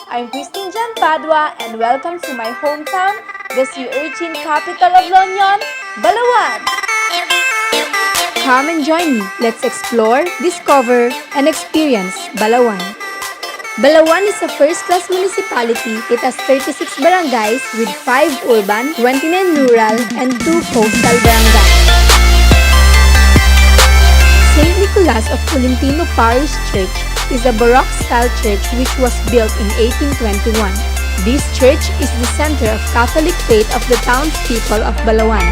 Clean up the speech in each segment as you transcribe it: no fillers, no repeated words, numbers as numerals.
I'm Christine Jan Padua and welcome to my hometown, the sea urchin capital of La Union, BALAOAN. Come and join me. Let's explore, discover, and experience BALAOAN. BALAOAN is a first-class municipality. It has 36 barangays with 5 urban, 29 rural, and 2 coastal barangays. St. Nicholas of Tolentino Parish Church is a Baroque-style church which was built in 1821. This church is the center of Catholic faith of the townspeople of BALAOAN.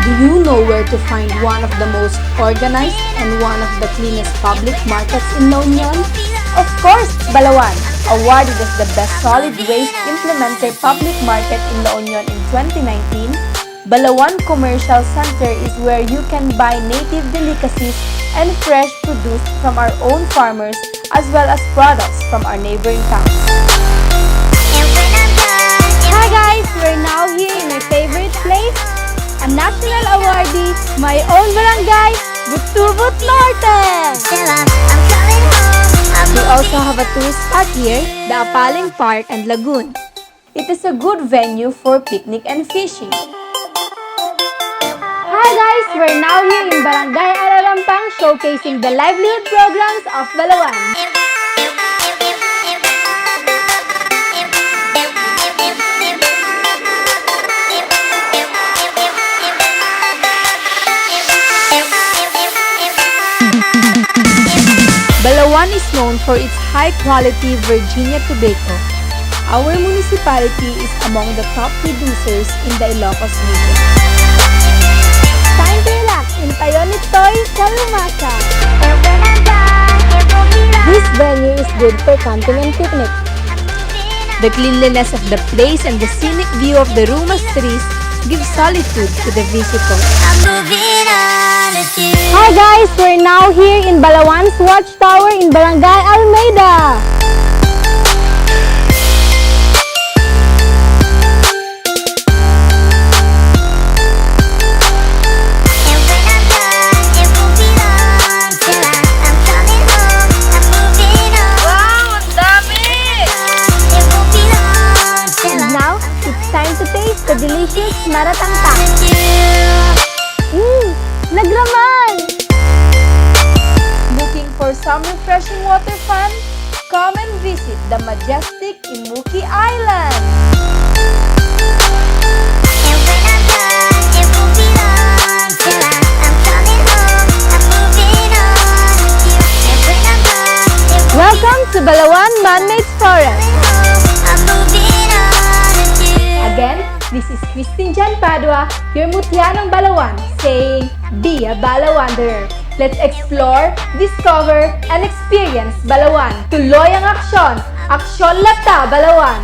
Do you know where to find one of the most organized and one of the cleanest public markets in La Union? Of course, BALAOAN, awarded as the best solid waste implementer public market in La Union in 2019. BALAOAN Commercial Center is where you can buy native delicacies and fresh produce from our own farmers as well as products from our neighboring towns. Hi guys! We're now here in my favorite place, a national awardee, my own barangay, Butubut Norte! We also have a tourist spot here, the Apaling Park and Lagoon. It is a good venue for picnic and fishing. Hi guys! We're now here in Barangay Alalampang showcasing the livelihood programs of BALAOAN. BALAOAN is known for its high-quality Virginia tobacco. Our municipality is among the top producers in the Ilocos region. Time to relax in Tayonitoy, Calumasa. This venue is good for camping and picnic. The cleanliness of the place and the scenic view of the rumas trees give solitude to the visitor. Hi guys! We're now here in BALAOAN's Watchtower in Barangay Almeida. The delicious maratangtang. Nagraman! Looking for some refreshing water fun? Come and visit the majestic Imuki Island. Welcome to BALAOAN Man-Made Forest. Again, this is Christine Jan Padua, your Mutia ng BALAOAN, saying, be a BALAOANderer. Let's explore, discover, and experience BALAOAN. Tuloy ang aksyon! Aksyon lata, BALAOAN!